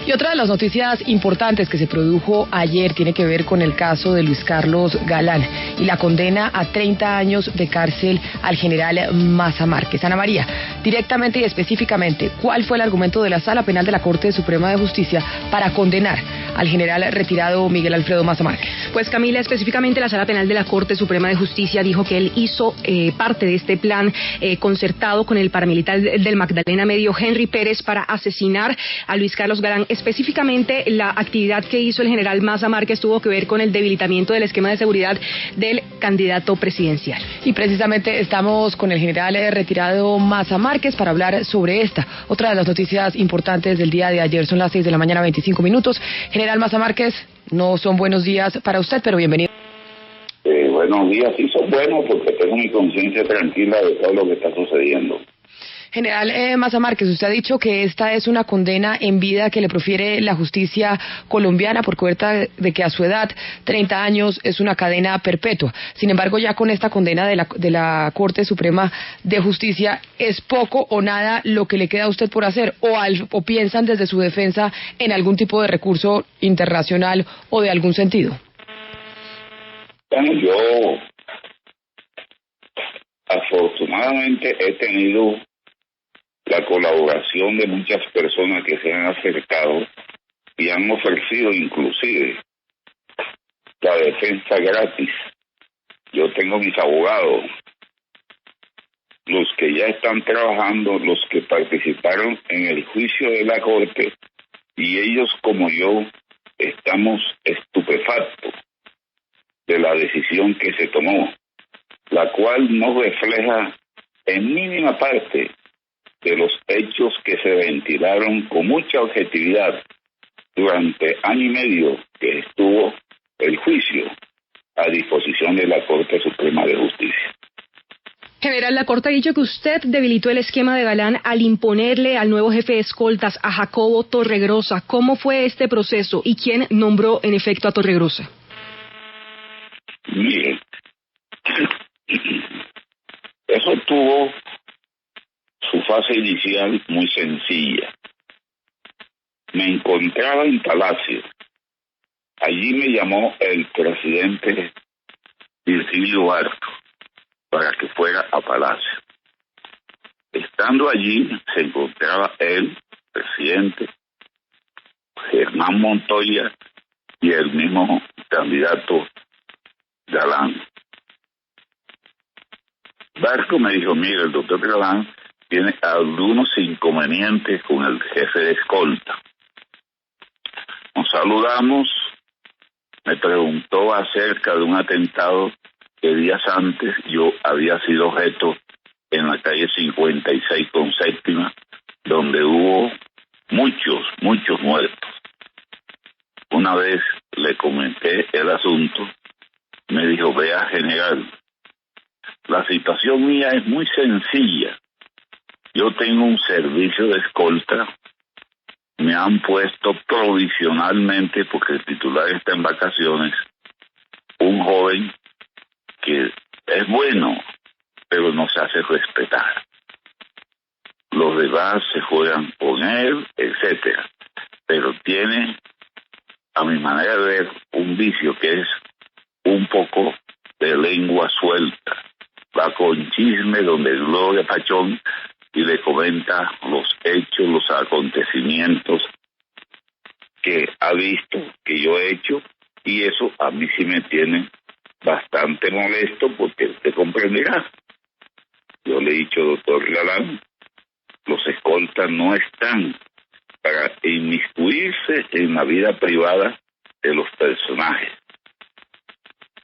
Y otra de las noticias importantes que se produjo ayer tiene que ver con el caso de Luis Carlos Galán y la condena a 30 años de cárcel al general Maza Márquez. Ana María, directamente y específicamente, ¿cuál fue el argumento de la Sala Penal de la Corte Suprema de Justicia para condenar al general retirado Miguel Alfredo Maza Márquez? Pues Camila, específicamente la Sala Penal de la Corte Suprema de Justicia dijo que él hizo parte de este plan concertado con el paramilitar del Magdalena Medio, Henry Pérez, para asesinar a Luis Carlos Galán. Específicamente, la actividad que hizo el general Maza Márquez tuvo que ver con el debilitamiento del esquema de seguridad del candidato presidencial. Y precisamente estamos con el general retirado Maza Márquez para hablar sobre esta. Otra de las noticias importantes del día de ayer, son las 6 de la mañana, 25 minutos. General Maza Márquez, no son buenos días para usted, pero bienvenido. Buenos días, sí son buenos porque tengo mi conciencia tranquila de todo lo que está sucediendo. General Maza Márquez, usted ha dicho que esta es una condena en vida que le profiere la justicia colombiana por cuenta de que a su edad, 30 años, es una cadena perpetua. Sin embargo, ya con esta condena de la Corte Suprema de Justicia, ¿es poco o nada lo que le queda a usted por hacer? ¿O piensan desde su defensa en algún tipo de recurso internacional o de algún sentido? Bueno, yo afortunadamente he tenido la colaboración de muchas personas que se han acercado y han ofrecido inclusive la defensa gratis. Yo tengo mis abogados, los que ya están trabajando, los que participaron en el juicio de la Corte, y ellos como yo estamos estupefactos de la decisión que se tomó, la cual no refleja en mínima parte de los hechos que se ventilaron con mucha objetividad durante año y medio que estuvo el juicio a disposición de la Corte Suprema de Justicia. General, la Corte ha dicho que usted debilitó el esquema de Galán al imponerle al nuevo jefe de escoltas, a Jacobo Torregrosa. ¿Cómo fue este proceso y quién nombró en efecto a Torregrosa? Miren, eso tuvo su fase inicial muy sencilla. Me encontraba en Palacio. Allí me llamó el presidente Virgilio Barco para que fuera a Palacio. Estando allí se encontraba el presidente Germán Montoya y el mismo candidato Galán. Barco me dijo: mire, el doctor Galán tiene algunos inconvenientes con el jefe de escolta. Nos saludamos, me preguntó acerca de un atentado que días antes yo había sido objeto en la calle 56 con séptima, donde hubo muchos muertos. Una vez le comenté el asunto, me dijo: vea, general, la situación mía es muy sencilla. Yo tengo un servicio de escolta, me han puesto provisionalmente, porque el titular está en vacaciones, un joven que es bueno, pero no se hace respetar. Los demás se juegan con él, etcétera. Pero tiene, a mi manera de ver, un vicio que es un poco de lengua suelta. Va con chisme donde Gloria Pachón y le comenta los hechos, los acontecimientos que ha visto, que yo he hecho, y eso a mí sí me tiene bastante molesto, porque usted comprenderá. Yo le he dicho: doctor Galán, los escoltas no están para inmiscuirse en la vida privada de los personajes.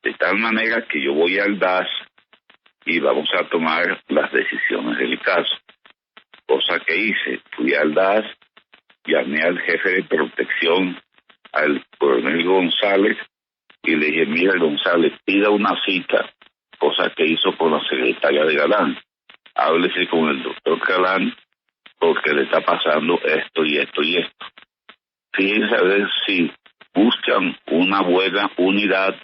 De tal manera que yo voy al DAS y vamos a tomar las decisiones del caso. Cosa que hice, fui al DAS, llamé al jefe de protección, al coronel González, y le dije: mira, González, pida una cita, cosa que hizo con la secretaria de Galán. Háblese con el doctor Galán, porque le está pasando esto y esto y esto. Fíjense a ver si buscan una buena unidad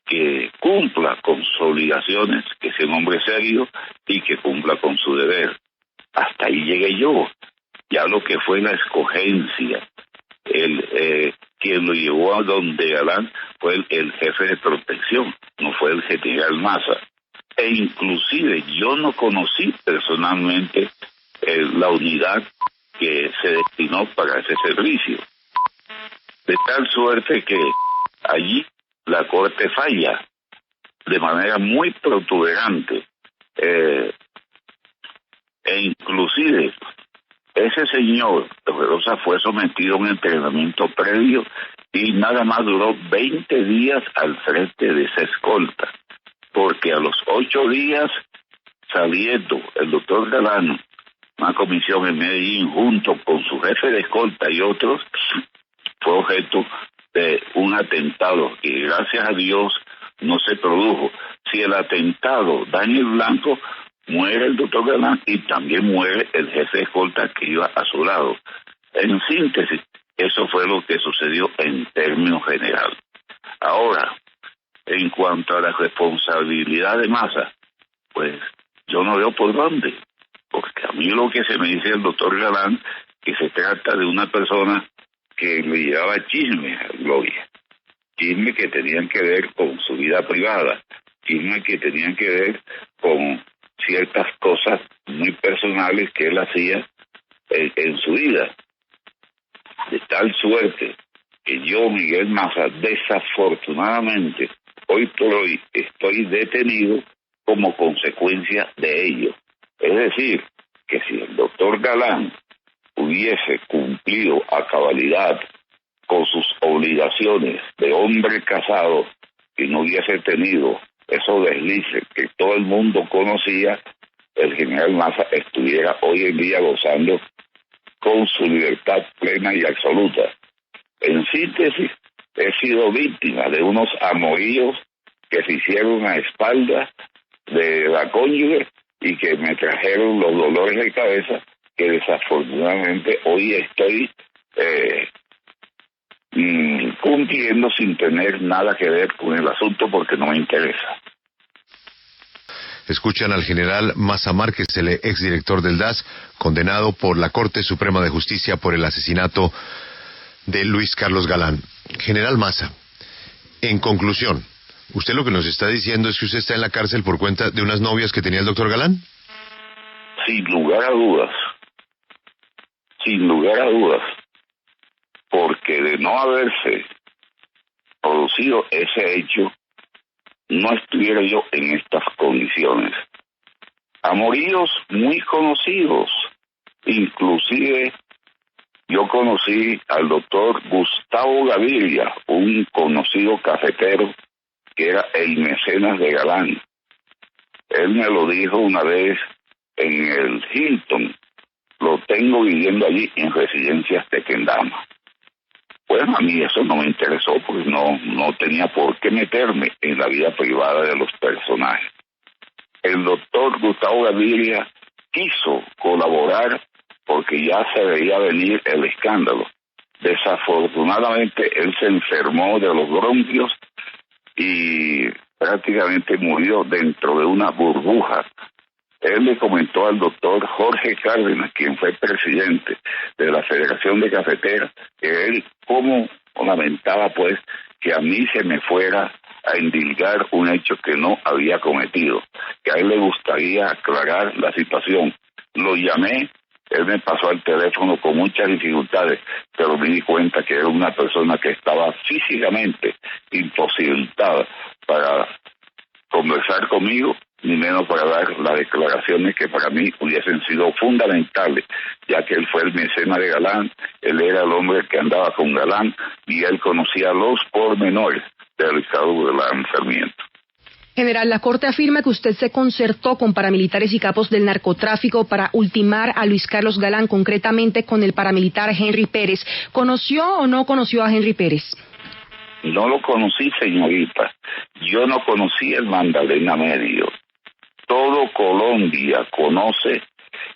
que cumpla con sus obligaciones, que sea un hombre serio y que cumpla con su deber. Hasta ahí llegué yo. Ya lo que fue la escogencia, lo llevó a donde Galán fue el jefe de protección, no fue el general Maza. E inclusive yo no conocí personalmente la unidad que se destinó para ese servicio. De tal suerte que allí la Corte falla de manera muy protuberante. E inclusive ese señor Rosa fue sometido a un entrenamiento previo y nada más duró 20 días al frente de esa escolta, porque a los 8 días, saliendo el doctor Galán, una comisión en Medellín junto con su jefe de escolta y otros, fue objeto de un atentado que gracias a Dios no se produjo. Si el atentado daña el blanco, muere el doctor Galán y también muere el jefe de escolta que iba a su lado. En síntesis, eso fue lo que sucedió en términos generales. Ahora, en cuanto a la responsabilidad de Maza, pues yo no veo por dónde, porque a mí lo que se me dice el doctor Galán, que se trata de una persona que le llevaba chisme a Gloria, chisme que tenían que ver con su vida privada, chisme que tenían que ver con ciertas cosas muy personales que él hacía en su vida. De tal suerte que yo, Miguel Maza, desafortunadamente, hoy por hoy estoy detenido como consecuencia de ello. Es decir, que si el doctor Galán hubiese cumplido a cabalidad con sus obligaciones de hombre casado y no hubiese tenido esos deslices que todo el mundo conocía, el general Maza estuviera hoy en día gozando con su libertad plena y absoluta. En síntesis, he sido víctima de unos amoríos que se hicieron a espaldas de la cónyuge y que me trajeron los dolores de cabeza que desafortunadamente hoy estoy cumpliendo sin tener nada que ver con el asunto porque no me interesa. Escuchan al general Maza Márquez, el exdirector del DAS, condenado por la Corte Suprema de Justicia por el asesinato de Luis Carlos Galán. General Maza, en conclusión, ¿usted lo que nos está diciendo es que usted está en la cárcel por cuenta de unas novias que tenía el doctor Galán? Sin lugar a dudas. Sin lugar a dudas. Porque de no haberse producido ese hecho, no estuviera yo en estas condiciones. Amoríos muy conocidos, inclusive yo conocí al doctor Gustavo Gaviria, un conocido cafetero que era el mecenas de Galán. Él me lo dijo una vez en el Hilton, lo tengo viviendo allí en Residencias Tequendama. Bueno, a mí eso no me interesó porque no tenía por qué meterme en la vida privada de los personajes. El doctor Gustavo Gaviria quiso colaborar porque ya se veía venir el escándalo. Desafortunadamente él se enfermó de los bronquios y prácticamente murió dentro de una burbuja. Él le comentó al doctor Jorge Cárdenas, quien fue presidente de la Federación de Cafeteras, que él cómo lamentaba pues que a mí se me fuera a endilgar un hecho que no había cometido, que a él le gustaría aclarar la situación. Lo llamé, él me pasó al teléfono con muchas dificultades, pero me di cuenta que era una persona que estaba físicamente imposibilitada para conversar conmigo, ni menos para dar las declaraciones que para mí hubiesen sido fundamentales, ya que él fue el mecenas de Galán, él era el hombre que andaba con Galán y él conocía los pormenores del estado del enfermiento. General, la Corte afirma que usted se concertó con paramilitares y capos del narcotráfico para ultimar a Luis Carlos Galán, concretamente con el paramilitar Henry Pérez. ¿Conoció o no conoció a Henry Pérez? No lo conocí, señorita. Yo no conocí el Magdalena Medio. Todo Colombia conoce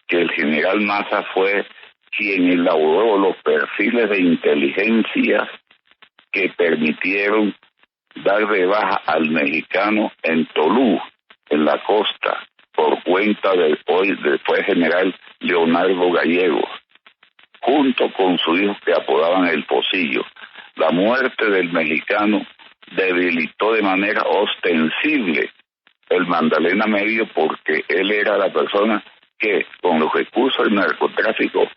que el general Maza fue quien elaboró los perfiles de inteligencia que permitieron dar de baja al mexicano en Tolú, en la costa, por cuenta del hoy después general Leonardo Gallegos, junto con su hijo que apodaban El Pocillo. La muerte del mexicano debilitó de manera ostensible el Magdalena Medio, porque él era la persona que con los recursos del narcotráfico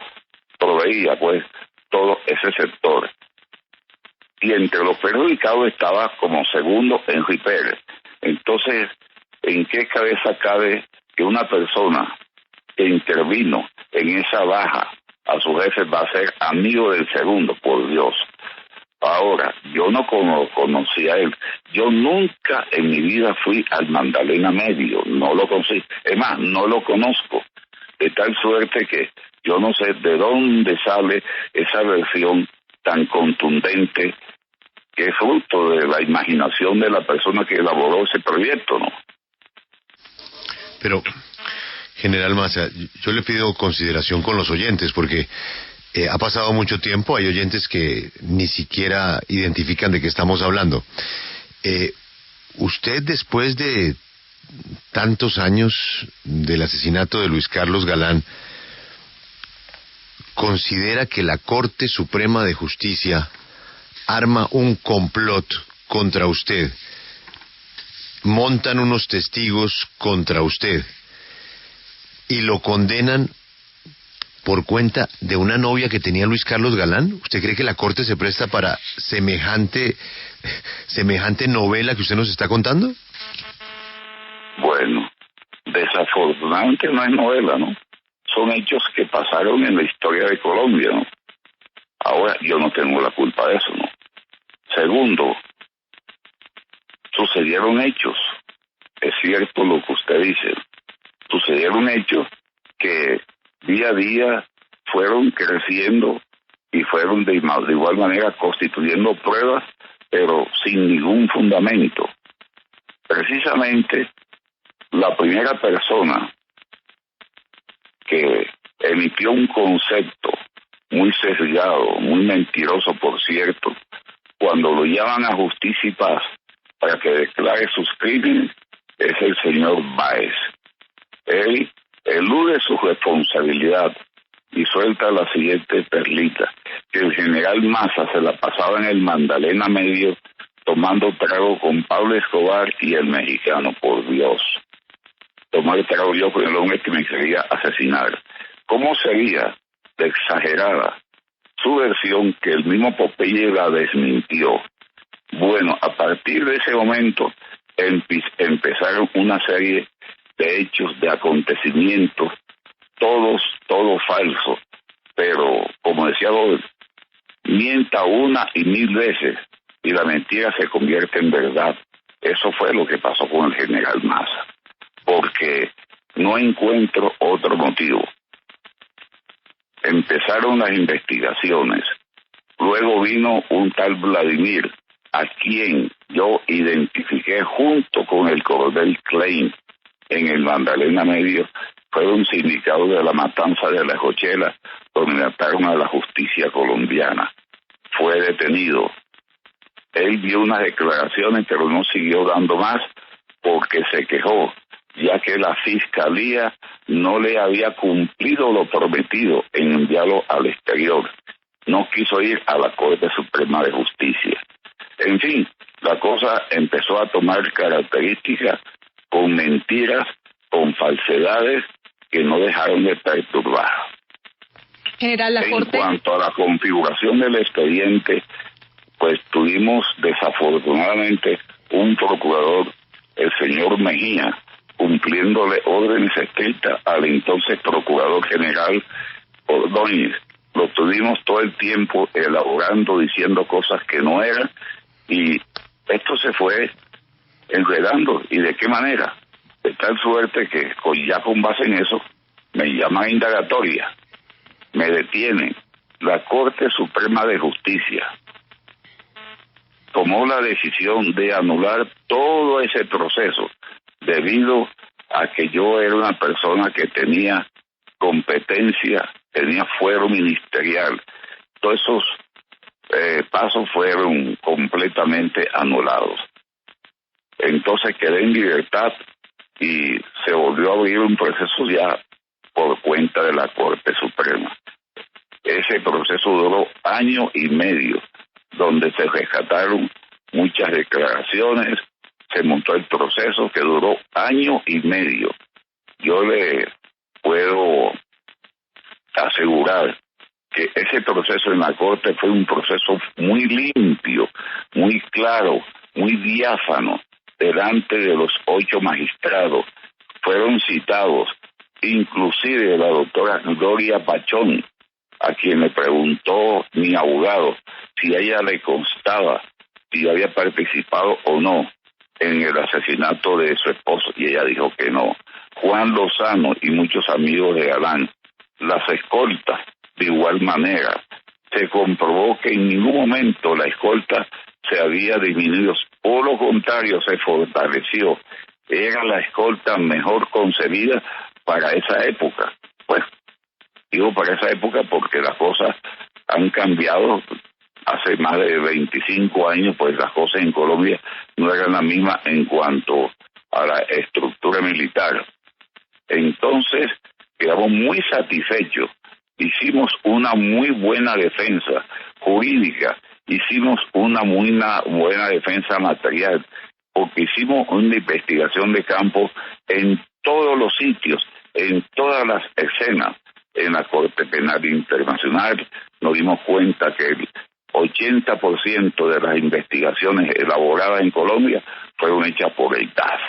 proveía pues todo ese sector. Y entre los perjudicados estaba como segundo Henry Pérez. Entonces, ¿en qué cabeza cabe que una persona que intervino en esa baja a su jefe va a ser amigo del segundo? Por Dios. Ahora, yo no conocí a él. Yo nunca en mi vida fui al Magdalena Medio, no lo conocí. Es más, no lo conozco. De tal suerte que yo no sé de dónde sale esa versión tan contundente, que es fruto de la imaginación de la persona que elaboró ese proyecto, ¿no? Pero, General Maza, yo le pido consideración con los oyentes, porque ha pasado mucho tiempo, hay oyentes que ni siquiera identifican de qué estamos hablando. Usted, después de tantos años del asesinato de Luis Carlos Galán, ¿considera que la Corte Suprema de Justicia arma un complot contra usted? Montan unos testigos contra usted y lo condenan por cuenta de una novia que tenía Luis Carlos Galán. ¿Usted cree que la Corte se presta para semejante novela que usted nos está contando? Bueno, desafortunadamente no es novela, ¿no? Son hechos que pasaron en la historia de Colombia, ¿no? Ahora, yo no tengo la culpa de eso, ¿no? Segundo, sucedieron hechos. Es cierto lo que usted dice. Sucedieron hechos que día a día fueron creciendo y fueron de igual manera constituyendo pruebas, pero sin ningún fundamento. Precisamente, la primera persona que emitió un concepto muy sesgado, muy mentiroso, por cierto, cuando lo llaman a Justicia y Paz para que declare sus crímenes, es el señor Báez. Él elude su responsabilidad y suelta la siguiente perlita, que el general Maza se la pasaba en el Magdalena Medio tomando trago con Pablo Escobar y el mexicano. Por Dios, tomar trago yo con el hombre que me quería asesinar. ¿Cómo sería de exagerada su versión, que el mismo Popeye la desmintió? Bueno, a partir de ese momento empezaron una serie de hechos, de acontecimientos, todo falso, pero como decía Gómez, mienta una y mil veces y la mentira se convierte en verdad. Eso fue lo que pasó con el general Maza, porque no encuentro otro motivo. Empezaron las investigaciones, luego vino un tal Vladimir, a quien yo identifiqué junto con el coronel Klein en el Magdalena Medio. Fueron sindicados de la matanza de La Jochela, donde mataron a la justicia colombiana. Fue detenido. Él dio unas declaraciones, pero no siguió dando más porque se quejó, ya que la fiscalía no le había cumplido lo prometido en enviarlo al exterior. No quiso ir a la Corte Suprema de Justicia. En fin, la cosa empezó a tomar características con mentiras, con falsedades que no dejaron de perturbar. General, la Corte... En cuanto a la configuración del expediente, pues tuvimos desafortunadamente un procurador, el señor Mejía, cumpliéndole órdenes estrictas al entonces procurador general Ordóñez. Lo tuvimos todo el tiempo elaborando, diciendo cosas que no eran, y esto se fue enredando. ¿Y de qué manera? De tal suerte que ya con base en eso me llaman a indagatoria, me detienen. La Corte Suprema de Justicia tomó la decisión de anular todo ese proceso debido a que yo era una persona que tenía competencia, tenía fuero ministerial. Todos esos pasos fueron completamente anulados. Entonces quedé en libertad y se volvió a abrir un proceso ya por cuenta de la Corte Suprema. Ese proceso duró 1 año y medio. donde se rescataron muchas declaraciones, se montó el proceso que duró 1.5 años. Yo le puedo asegurar que ese proceso en la Corte fue un proceso muy limpio, muy claro, muy diáfano, delante de los 8 magistrados. Fueron citados, inclusive la doctora Gloria Pachón, a quien le preguntó mi abogado si a ella le constaba si había participado o no en el asesinato de su esposo, y ella dijo que no. Juan Lozano y muchos amigos de Galán, las escoltas, de igual manera. Se comprobó que en ningún momento la escolta se había disminuido, por lo contrario, se fortaleció. Era la escolta mejor concebida para esa época. Pues, digo para esa época porque las cosas han cambiado. Hace más de 25 años, pues las cosas en Colombia no eran las mismas en cuanto a la estructura militar. Entonces, quedamos muy satisfechos. Hicimos una muy buena defensa jurídica, hicimos una muy buena defensa material, porque hicimos una investigación de campo en todos los sitios, en todas las escenas. En la Corte Penal Internacional nos dimos cuenta que el 80% de las investigaciones elaboradas en Colombia fueron hechas por el DAS.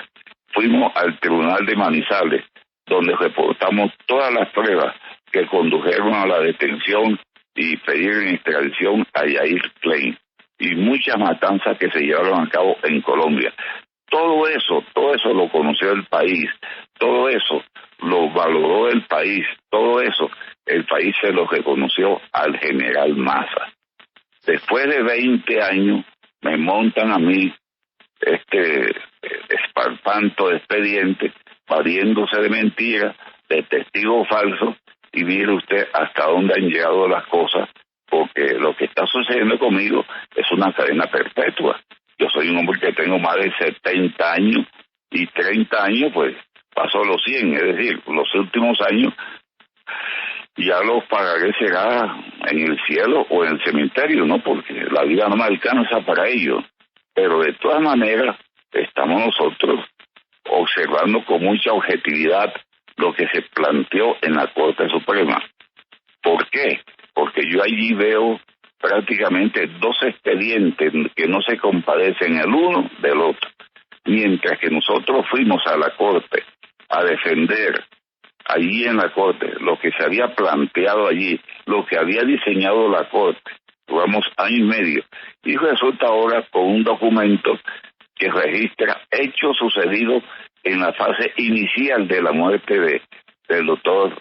Fuimos al Tribunal de Manizales, donde reportamos todas las pruebas que condujeron a la detención y pedir extradición a Yair Klein, y muchas matanzas que se llevaron a cabo en Colombia. Todo eso lo conoció el país, todo eso lo valoró el país, todo eso el país se lo reconoció al general Maza. Después de 20 años me montan a mí este esparpanto de expediente, valiéndose de mentiras, de testigos falsos, y mire usted hasta dónde han llegado las cosas, porque lo que está sucediendo conmigo es una cadena perpetua. Yo soy un hombre que tengo más de 70 años, y 30 años pues pasó los 100, es decir, los últimos años ya los pagaré será en el cielo o en el cementerio, ¿no? Porque la vida no me alcanza para ello. Pero de todas maneras, estamos nosotros observando con mucha objetividad lo que se planteó en la Corte Suprema. ¿Por qué? Porque yo allí veo prácticamente 2 expedientes que no se compadecen el uno del otro. Mientras que nosotros fuimos a la Corte a defender allí en la Corte lo que se había planteado allí, lo que había diseñado la Corte, duramos 1.5 años, y resulta ahora con un documento que registra hechos sucedidos en la fase inicial de la muerte del doctor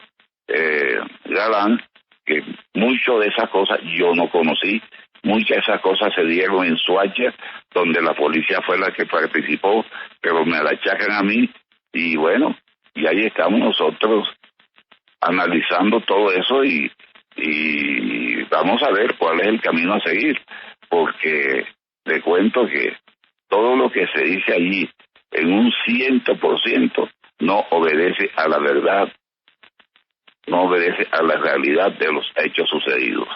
Galán, que muchas de esas cosas yo no conocí, muchas de esas cosas se dieron en Soacha, donde la policía fue la que participó, pero me la achacan a mí, y bueno, y ahí estamos nosotros analizando todo eso y vamos a ver cuál es el camino a seguir, porque le cuento que todo lo que se dice allí en un 100% no obedece a la verdad, no obedece a la realidad de los hechos sucedidos.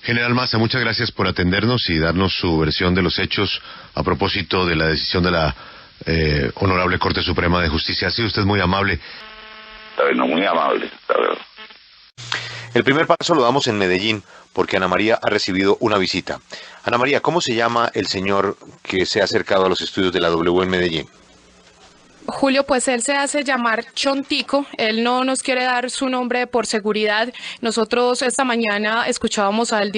General Maza, muchas gracias por atendernos y darnos su versión de los hechos a propósito de la decisión de la Honorable Corte Suprema de Justicia. Ha sido usted muy amable. Bueno, muy amable, la verdad. El primer paso lo damos en Medellín, porque Ana María ha recibido una visita. Ana María, ¿cómo se llama el señor que se ha acercado a los estudios de la W en Medellín? Julio, pues él se hace llamar Chontico, él no nos quiere dar su nombre por seguridad. Nosotros esta mañana escuchábamos al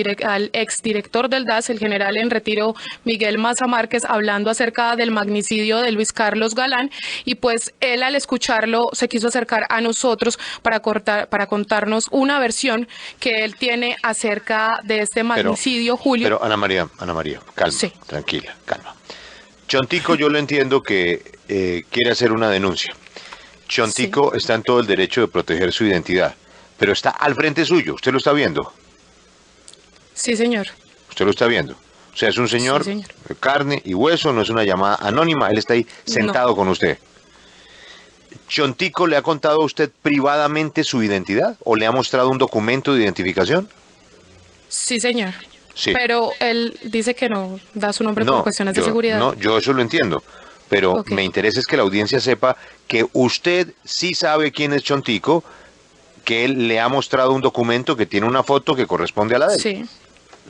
exdirector del DAS, el general en retiro Miguel Maza Márquez, hablando acerca del magnicidio de Luis Carlos Galán, y pues él al escucharlo se quiso acercar a nosotros para contarnos una versión que él tiene acerca de este magnicidio, Julio. Pero Ana María, calma, sí. Tranquila, calma. Chontico, yo lo entiendo que quiere hacer una denuncia. Chontico sí. Está en todo el derecho de proteger su identidad, pero está al frente suyo. ¿Usted lo está viendo? Sí, señor. ¿Usted lo está viendo? O sea, es un señor, sí, de carne y hueso, no es una llamada anónima, él está ahí sentado con usted. ¿Chontico le ha contado a usted privadamente su identidad o le ha mostrado un documento de identificación? Sí, señor. Sí. Pero él dice que no da su nombre por cuestiones de seguridad. No, yo eso lo entiendo. Pero Okay. me interesa es que la audiencia sepa que usted sí sabe quién es Chontico, que él le ha mostrado un documento que tiene una foto que corresponde a la de él. Sí,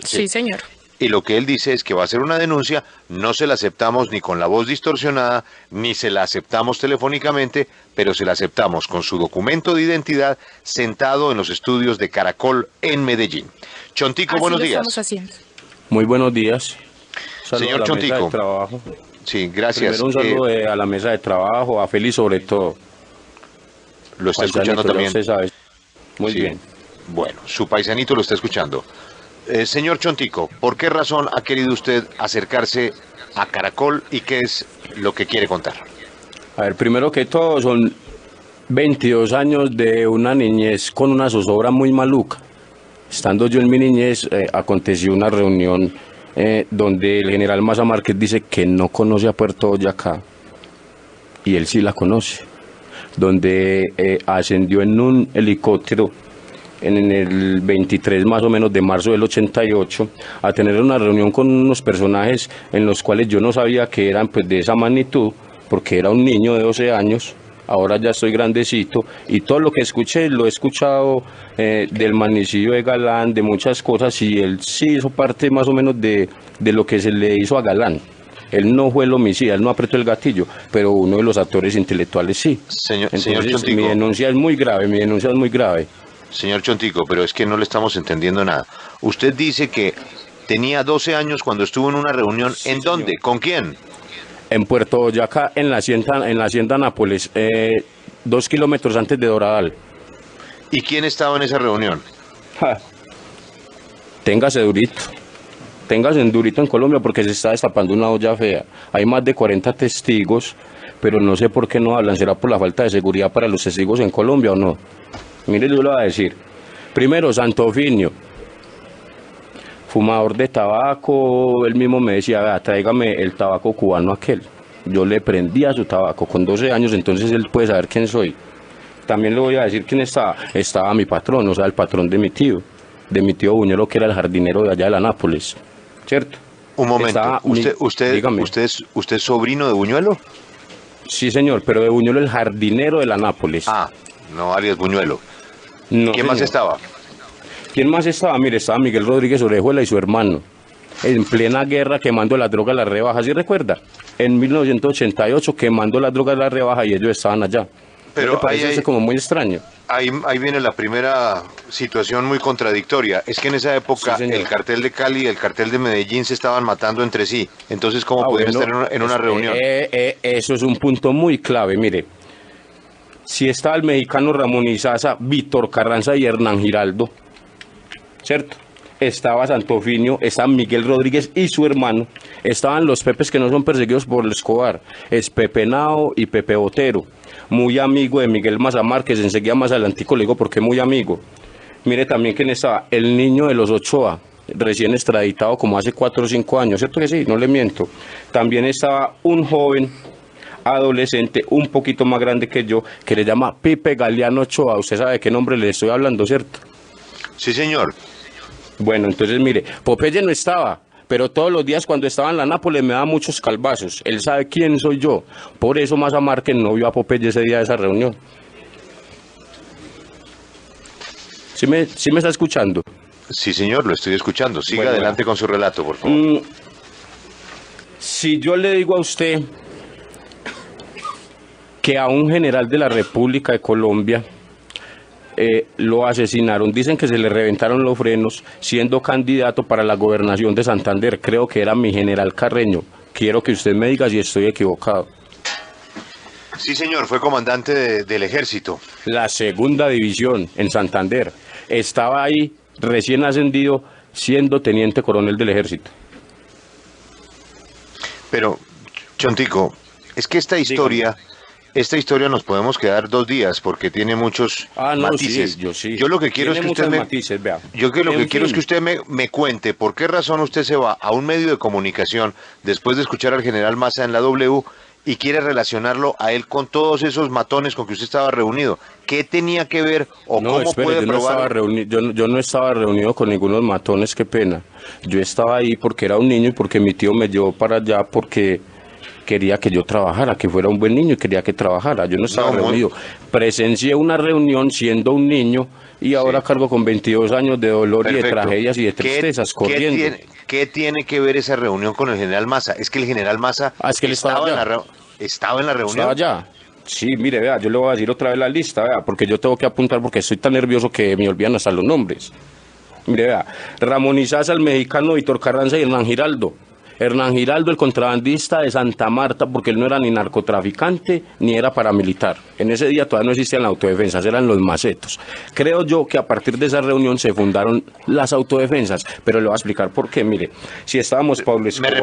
sí, señor. Y lo que él dice es que va a hacer una denuncia, no se la aceptamos ni con la voz distorsionada, ni se la aceptamos telefónicamente, pero se la aceptamos con su documento de identidad sentado en los estudios de Caracol en Medellín. Chontico, Así buenos lo días. estamos haciendo. Muy buenos días. Saludo Señor a la Chontico. mesa de trabajo. Sí, gracias. Primero un saludo a la mesa de trabajo, a Félix sobre todo. Lo está escuchando Paisanito, ya también. usted sabe. Muy Sí. bien. Bueno, su paisanito lo está escuchando. Señor Chontico, ¿por qué razón ha querido usted acercarse a Caracol y qué es lo que quiere contar? A ver, primero que todo, son 22 años de una niñez con una zozobra muy maluca. Estando yo en mi niñez, aconteció una reunión donde el general Maza Márquez dice que no conoce a Puerto Boyacá, y él sí la conoce, donde ascendió en un helicóptero en el 23 más o menos de marzo del 88 a tener una reunión con unos personajes en los cuales yo no sabía que eran pues de esa magnitud, porque era un niño de 12 años. Ahora ya estoy grandecito y todo lo que escuché lo he escuchado del magnicidio de Galán, de muchas cosas, y él sí hizo parte más o menos de lo que se le hizo a Galán. Él no fue el homicida, él no apretó el gatillo, pero uno de los actores intelectuales sí. Señor Entonces, Chontico. mi denuncia es muy grave, mi denuncia es muy grave. Señor Chontico, pero es que no le estamos entendiendo nada. Usted dice que tenía 12 años cuando estuvo en una reunión. Sí, ¿En dónde? señor. ¿Con quién? En Puerto Boyacá, en la hacienda Nápoles, 2 kilómetros antes de Doradal. ¿Y quién estaba en esa reunión? Ja. Téngase durito en Colombia, porque se está destapando una olla fea. Hay más de 40 testigos, pero no sé por qué no hablan. ¿Será por la falta de seguridad para los testigos en Colombia o no? Mire, yo le voy a decir. Primero, Santofinio, fumador de tabaco. Él mismo me decía, vea, tráigame el tabaco cubano aquel. Yo le prendía su tabaco con 12 años, entonces él puede saber quién soy. También le voy a decir quién estaba. Estaba mi patrón, o sea, el patrón de mi tío Buñuelo, que era el jardinero de allá de la Nápoles, ¿cierto? Un momento. Estaba dígame. ¿Usted es sobrino de Buñuelo? Sí, señor, pero de Buñuelo el jardinero de la Nápoles. Ah, no, alias Buñuelo. No, ¿Quién más señor. estaba? ¿Quién más estaba? Mire, estaba Miguel Rodríguez Orejuela y su hermano, en plena guerra quemando la droga a la rebaja, ¿sí recuerda? En 1988 quemando la droga a la rebaja y ellos estaban allá. Pero ¿No le parece eso como muy extraño? Ahí viene la primera situación muy contradictoria. Es que en esa época Sí, señor. el cartel de Cali y el cartel de Medellín se estaban matando entre sí. Entonces, ¿cómo podían bueno, estar en una reunión? Eso es un punto muy clave, mire. Si estaba el mexicano Ramón Izaza, Víctor Carranza y Hernán Giraldo, ¿cierto? Estaba Santofinio, estaba Miguel Rodríguez y su hermano, estaban los Pepes que no son perseguidos por el Escobar, es Pepe Nao y Pepe Botero, muy amigo de Miguel Maza Márquez, enseguida más adelantico le digo porque muy amigo. Mire también quién estaba, el niño de los Ochoa, recién extraditado como hace 4 o 5 años, ¿cierto que sí? No le miento. También estaba un joven adolescente un poquito más grande que yo, que le llama Pipe Galeano Ochoa. Usted sabe de qué nombre le estoy hablando, ¿cierto? Sí, señor. Bueno, entonces mire, Popeye no estaba, pero todos los días cuando estaba en la Nápoles me daba muchos calvazos. Él sabe quién soy yo. Por eso Maza Márquez no vio a Popeye ese día de esa reunión. ¿Sí me está escuchando? Sí, señor, lo estoy escuchando. Siga Bueno, adelante con su relato, por favor. Si yo le digo a usted que a un general de la República de Colombia lo asesinaron, dicen que se le reventaron los frenos siendo candidato para la gobernación de Santander, creo que era mi general Carreño. Quiero que usted me diga si estoy equivocado. Sí, señor, fue comandante del ejército. La segunda división en Santander. Estaba ahí recién ascendido siendo teniente coronel del ejército. Pero, Chontico, es que esta historia nos podemos quedar 2 días porque tiene muchos matices. Sí, Yo lo que quiero es que usted matices, vea. Yo que lo que En quiero es fin. que usted me cuente por qué razón usted se va a un medio de comunicación después de escuchar al general Maza en la W y quiere relacionarlo a él con todos esos matones con que usted estaba reunido. ¿Qué tenía que ver o No, cómo espere, puede yo no estaba probar? reunido, yo no estaba reunido con ningunos matones, qué pena. Yo estaba ahí porque era un niño y porque mi tío me llevó para allá porque quería que yo trabajara, que fuera un buen niño y quería que trabajara. Yo no estaba No, reunido. Presencié una reunión siendo un niño y ahora cargo con 22 años de dolor y de Perfecto. tragedias y de tristezas corriendo. ¿Qué tiene que ver esa reunión con el general Massa? Es que el general Massa Es que él estaba en allá. estaba en la reunión. ¿Estaba allá? Sí, mire, vea, yo le voy a decir otra vez la lista, vea, porque yo tengo que apuntar porque estoy tan nervioso que me olvidan hasta los nombres. Mire, vea, Ramón Izaza, el mexicano, Víctor Carranza y Hernán Giraldo. Hernán Giraldo, el contrabandista de Santa Marta, porque él no era ni narcotraficante ni era paramilitar. En ese día todavía no existían las autodefensas, eran los macetos. Creo yo que a partir de esa reunión se fundaron las autodefensas, pero le voy a explicar por qué. Mire, si estábamos Pablo Escobar,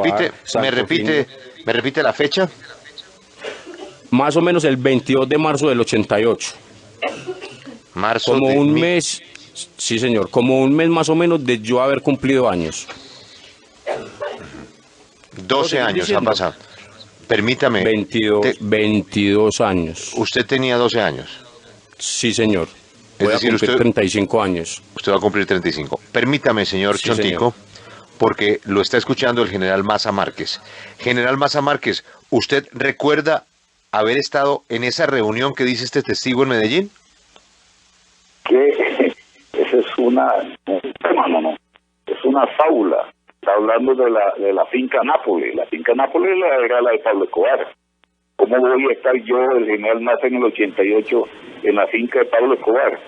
¿Me repite la fecha? más o menos el 22 de marzo del 88. Marzo Como de un mil- mes, sí señor, como un mes más o menos de yo haber cumplido años. 12 años han diciendo. pasado. Permítame. 22 años. Usted tenía 12 años. Sí señor. Es Voy a decir, cumplir usted- 35 años. Usted va a cumplir 35. Permítame, señor Sí, Chontico, porque lo está escuchando el general Massa Márquez. General Massa Márquez, ¿usted recuerda haber estado en esa reunión que dice este testigo en Medellín? Que esa es no, es una fábula. Está hablando de la finca Nápoles. La finca Nápoles era la de Pablo Escobar. ¿Cómo voy a estar yo, el general Massa, en el 88 en la finca de Pablo Escobar,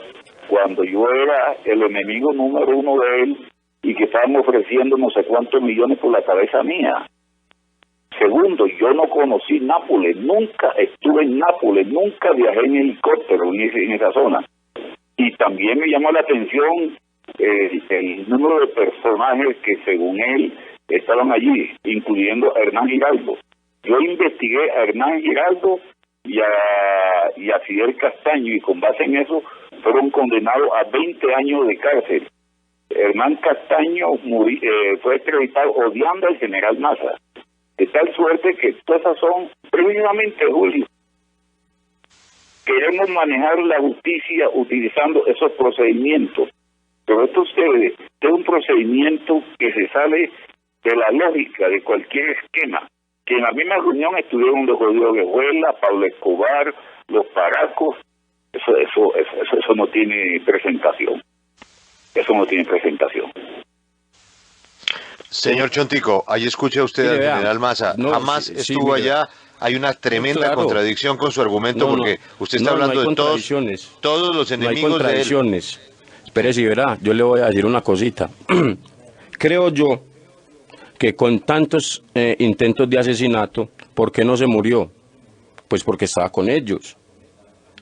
cuando yo era el enemigo número uno de él y que estaban ofreciendo no sé cuántos millones por la cabeza mía? Segundo, yo no conocí Nápoles, nunca estuve en Nápoles, nunca viajé en helicóptero en esa zona. Y también me llamó la atención el número de personajes que según él estaban allí, incluyendo a Hernán Giraldo. Yo investigué a Hernán Giraldo y a Fidel Castaño, y con base en eso fueron condenados a 20 años de cárcel. Hernán Castaño fue extraditado odiando al general Massa, de tal suerte que todas esas son, precisamente, Julio, queremos manejar la justicia utilizando esos procedimientos, pero esto es un procedimiento que se sale de la lógica de cualquier esquema, que en la misma reunión estuvieron los Rodrigo Guejuela, Pablo Escobar, los Paracos. Eso no tiene presentación. Eso no tiene presentación. Señor Chontico, ahí escucha usted Mire, al vea, general Massa. no, Jamás sí, estuvo mire. allá. Hay una tremenda Claro. contradicción con su argumento No, porque usted está no, no hablando hay de contradicciones. todos los No hay enemigos de él. contradicciones. Espérese y verá, yo le voy a decir una cosita. Creo yo que con tantos intentos de asesinato, ¿por qué no se murió? Pues porque estaba con ellos.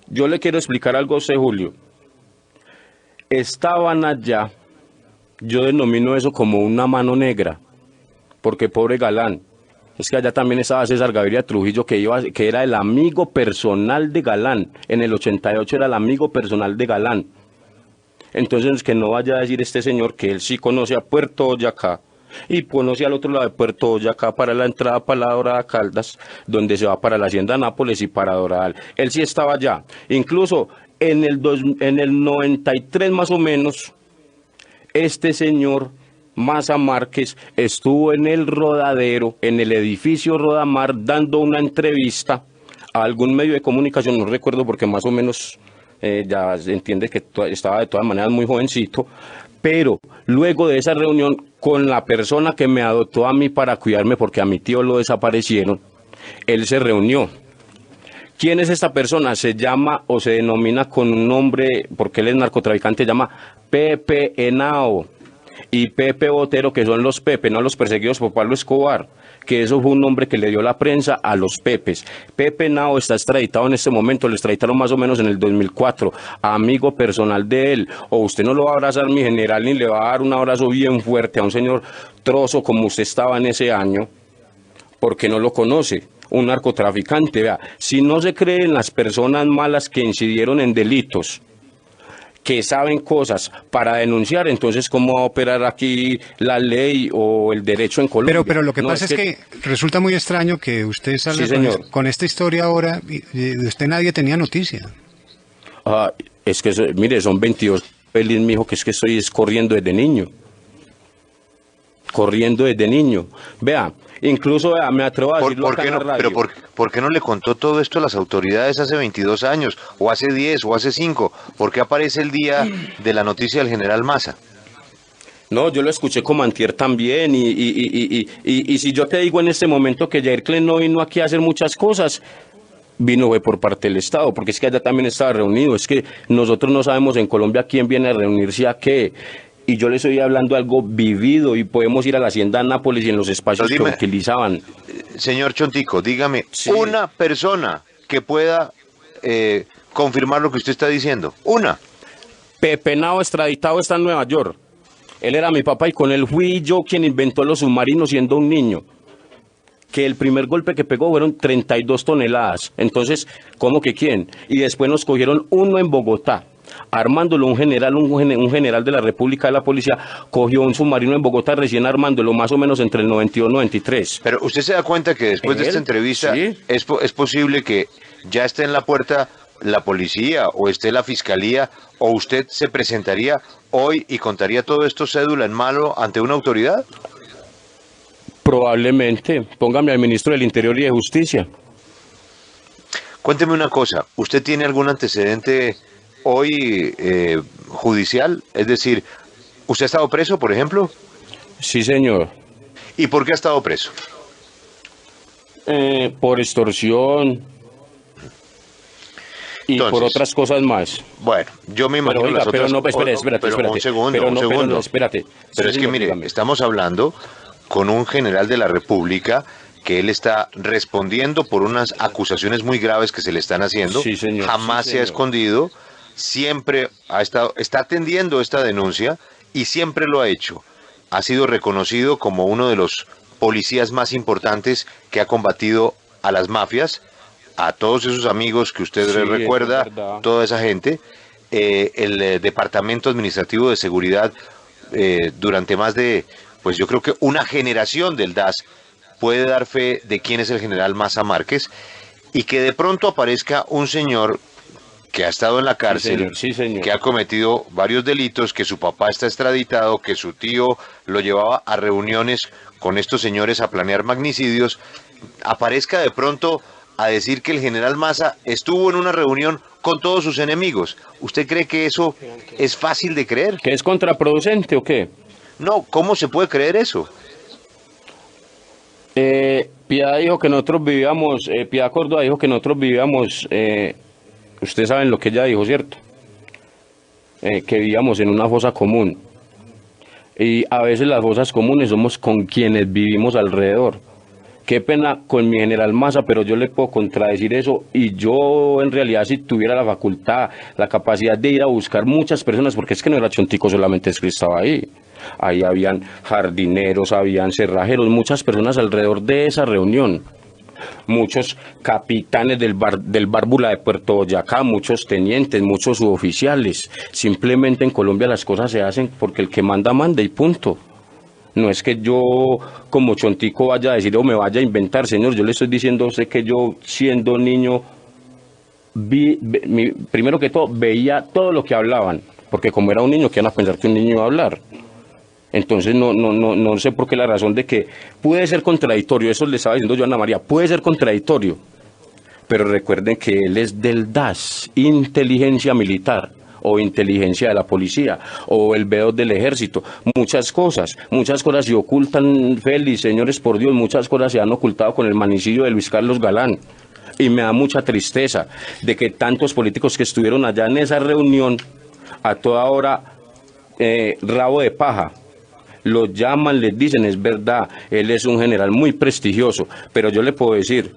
Yo le quiero explicar algo a usted, Julio. Estaban allá, yo denomino eso como una mano negra, porque pobre Galán. Es que allá también estaba César Gaviria Trujillo, que era el amigo personal de Galán. En el 88 era el amigo personal de Galán. Entonces, que no vaya a decir este señor que él sí conoce a Puerto Boyacá y conoce al otro lado de Puerto Boyacá para la entrada para la Dorada Caldas, donde se va para la Hacienda Nápoles y para Doradal. Él sí estaba allá. Incluso en el 93 más o menos, este señor Massa Márquez estuvo en el Rodadero, en el edificio Rodamar, dando una entrevista a algún medio de comunicación, no recuerdo porque más o menos ya se entiende que estaba de todas maneras muy jovencito, pero luego de esa reunión con la persona que me adoptó a mí para cuidarme porque a mi tío lo desaparecieron, él se reunió. ¿Quién es esta persona? Se llama o se denomina con un nombre, porque él es narcotraficante, se llama Pepe Henao y Pepe Botero, que son los Pepe, no los perseguidos por Pablo Escobar, que eso fue un nombre que le dio la prensa a los Pepes. Pepe Henao está extraditado en este momento, lo extraditaron más o menos en el 2004, amigo personal de él. O usted no lo va a abrazar, mi general, ni le va a dar un abrazo bien fuerte a un señor trozo como usted estaba en ese año, porque no lo conoce. Un narcotraficante, vea, si no se creen las personas malas que incidieron en delitos, que saben cosas para denunciar, entonces ¿cómo va a operar aquí la ley o el derecho en Colombia? Pero lo que pasa es que resulta muy extraño que usted salga con esta historia ahora y de usted nadie tenía noticia. Es que, mire, son 22 pelis, mijo, que es que estoy corriendo desde niño. Vea, incluso me atrevo a decirlo acá en la radio. Pero ¿por qué no le contó todo esto a las autoridades hace 22 años, o hace 10, o hace 5? ¿Por qué aparece el día de la noticia del general Massa? No, yo lo escuché como antier también, y si yo te digo en este momento que Jair Klein no vino aquí a hacer muchas cosas, vino por parte del Estado, porque es que allá también estaba reunido. Es que nosotros no sabemos en Colombia quién viene a reunirse a qué. Y yo les estoy hablando algo vivido, y podemos ir a la hacienda Nápoles y en los espacios que utilizaban. Señor Chontico, dígame, una persona que pueda confirmar lo que usted está diciendo. Una. Pepe Nao, extraditado, está en Nueva York. Él era mi papá y con él fui yo quien inventó los submarinos siendo un niño. Que el primer golpe que pegó fueron 32 toneladas. Entonces, ¿cómo que quién? Y después nos cogieron uno en Bogotá. Armándolo, un general de la República de la Policía cogió un submarino en Bogotá recién armándolo, más o menos entre el 92 y 93. Pero usted se da cuenta que después de esta entrevista es posible que ya esté en la puerta la policía o esté la fiscalía, o usted se presentaría hoy y contaría todo esto cédula en mano ante una autoridad. Probablemente. Póngame al ministro del Interior y de Justicia. Cuénteme una cosa, ¿usted tiene algún antecedente hoy judicial? Es decir, ¿usted ha estado preso, por ejemplo? Sí, señor. ¿Y por qué ha estado preso? Por extorsión y entonces, por otras cosas más. Bueno, yo me imagino pero, oiga, las otras... Pero no, espérate. Un segundo. Espérate. Pero es que mire, dígame. Estamos hablando con un general de la República que él está respondiendo por unas acusaciones muy graves que se le están haciendo. Sí, señor. Jamás se ha escondido, siempre está atendiendo esta denuncia y siempre lo ha hecho. Ha sido reconocido como uno de los policías más importantes que ha combatido a las mafias, a todos esos amigos que usted recuerda, toda esa gente. El Departamento Administrativo de Seguridad durante más de, pues yo creo que una generación del DAS puede dar fe de quién es el general Massa Márquez, y que de pronto aparezca un señor que ha estado en la cárcel, sí, señor. Que ha cometido varios delitos, que su papá está extraditado, que su tío lo llevaba a reuniones con estos señores a planear magnicidios, aparezca de pronto a decir que el general Massa estuvo en una reunión con todos sus enemigos. ¿Usted cree que eso es fácil de creer? ¿Que es contraproducente o qué? No, ¿cómo se puede creer eso? Piedad dijo que nosotros vivíamos, Piedad Córdoba dijo que nosotros vivíamos, ustedes saben lo que ella dijo, ¿cierto? Que vivíamos en una fosa común. Y a veces las fosas comunes somos con quienes vivimos alrededor. Qué pena con mi general Massa, pero yo le puedo contradecir eso, y yo en realidad si tuviera la facultad, la capacidad de ir a buscar muchas personas, porque es que no era Chontico solamente, es que estaba ahí. Ahí habían jardineros, habían cerrajeros, muchas personas alrededor de esa reunión. Muchos capitanes del Bárbula de Puerto Boyacá, muchos tenientes, muchos suboficiales. Simplemente en Colombia las cosas se hacen porque el que manda, manda y punto. No es que yo como Chontico vaya a decir o me vaya a inventar, señor. Yo le estoy diciendo a usted que yo siendo niño, primero que todo, veía todo lo que hablaban. Porque como era un niño, ¿qué van a pensar que un niño iba a hablar? Entonces no sé por qué la razón de que puede ser contradictorio, eso le estaba diciendo yo a Ana María, puede ser contradictorio, pero recuerden que él es del DAS, inteligencia militar, o inteligencia de la policía, o el B2 del ejército, muchas cosas se ocultan, Félix, señores, por Dios, muchas cosas se han ocultado con el magnicidio de Luis Carlos Galán, y me da mucha tristeza de que tantos políticos que estuvieron allá en esa reunión, a toda hora, rabo de paja, lo llaman, les dicen, es verdad, él es un general muy prestigioso, pero yo le puedo decir,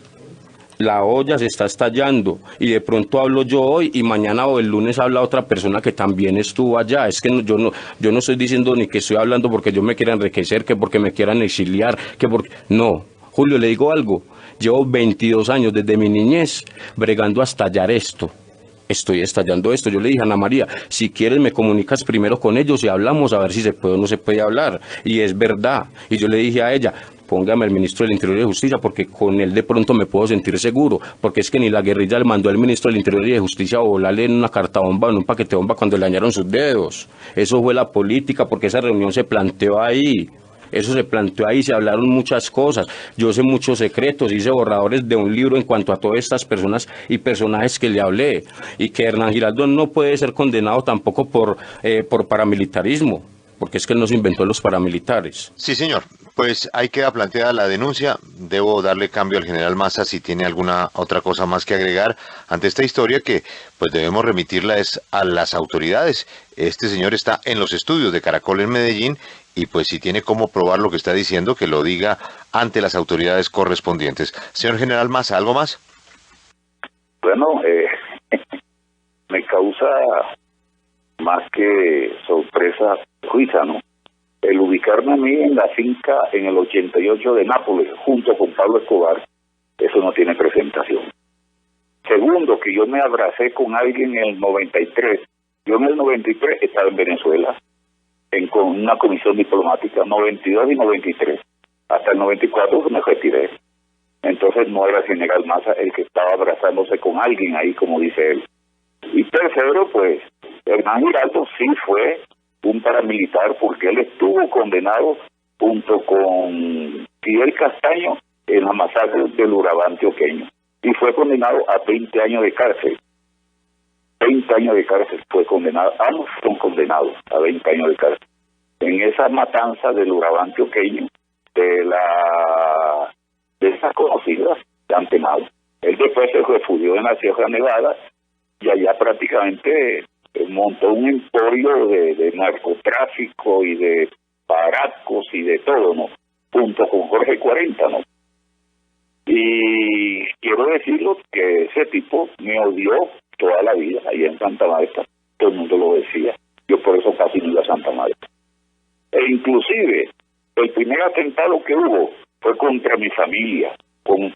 la olla se está estallando y de pronto hablo yo hoy y mañana o el lunes habla otra persona que también estuvo allá. Es que yo no estoy diciendo ni que estoy hablando porque yo me quiera enriquecer, que porque me quieran exiliar, que porque... No, Julio, le digo algo, llevo 22 años desde mi niñez bregando a estallar esto. estoy estallando esto. Yo le dije a Ana María, si quieres me comunicas primero con ellos y hablamos a ver si se puede o no se puede hablar. Y es verdad. Y yo le dije a ella, póngame al ministro del Interior y de Justicia, porque con él de pronto me puedo sentir seguro, porque es que ni la guerrilla le mandó al ministro del Interior y de Justicia a volarle en una carta bomba, en un paquete bomba cuando le dañaron sus dedos. Eso fue la política, porque esa reunión se planteó ahí. Eso se planteó ahí, se hablaron muchas cosas. Yo sé muchos secretos, hice borradores de un libro en cuanto a todas estas personas y personajes que le hablé. Y que Hernán Giraldo no puede ser condenado tampoco por paramilitarismo, porque es que él nos inventó los paramilitares. Sí, señor. Pues ahí queda planteada la denuncia. Debo darle cambio al general Maza si tiene alguna otra cosa más que agregar ante esta historia, que pues debemos remitirla es a las autoridades. Este señor está en los estudios de Caracol en Medellín y pues si tiene cómo probar lo que está diciendo, que lo diga ante las autoridades correspondientes. Señor general Maza, ¿algo más? Bueno, me causa más que sorpresa, juicio, ¿no? El ubicarme a mí en la finca en el 88 de Nápoles, junto con Pablo Escobar, eso no tiene presentación. Segundo, que yo me abracé con alguien en el 93. Yo en el 93 estaba en Venezuela, con una comisión diplomática, 92 y 93. Hasta el 94 me retiré. Entonces no era el general Maza el que estaba abrazándose con alguien ahí, como dice él. Y tercero, pues, Hernán Giraldo sí fue un paramilitar, porque él estuvo condenado junto con Fidel Castaño en la masacre del Urabá antioqueño, y fue condenado a 20 años de cárcel. 20 años de cárcel fue condenado, ambos son condenados a 20 años de cárcel. En esa matanza del Urabá antioqueño, de esas conocidas de antemano. Él después se refugió en la Sierra Nevada y allá prácticamente montó un emporio de narcotráfico y de paracos y de todo, ¿no? Junto con Jorge 40, ¿no? Y quiero decirlo que ese tipo me odió toda la vida allá en Santa Marta. Todo el mundo lo decía. Yo por eso casi no iba a Santa Marta. E inclusive, el primer atentado que hubo fue contra mi familia, con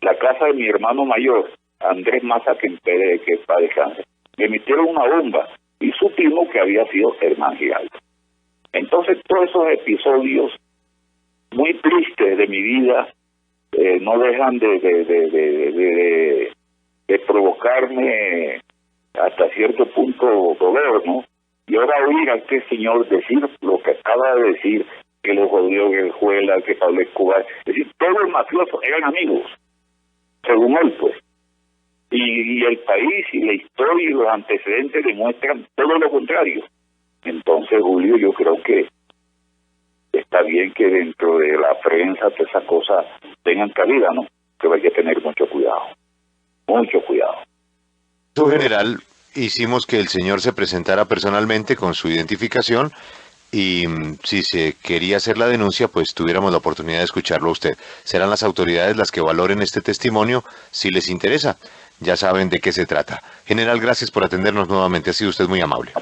la casa de mi hermano mayor, Andrés Maza, que para descansar. Me metieron una bomba y supimos que había sido Hernán Giraldo. Entonces todos esos episodios muy tristes de mi vida no dejan de provocarme hasta cierto punto dolor, ¿no? Y ahora oír a este señor decir lo que acaba de decir, que los Rodrigo Guerjuela, que Pablo Escobar, es decir, todos los mafiosos eran amigos, según él, pues. Y el país y la historia y los antecedentes demuestran todo lo contrario. Entonces, Julio, yo creo que está bien que dentro de la prensa todas esas cosas tengan cabida, ¿no? Pero hay que tener mucho cuidado. Mucho cuidado. Su general, hicimos que el señor se presentara personalmente con su identificación y si se quería hacer la denuncia, pues tuviéramos la oportunidad de escucharlo a usted. Serán las autoridades las que valoren este testimonio si les interesa. Ya saben de qué se trata. General, gracias por atendernos nuevamente. Ha sido usted muy amable.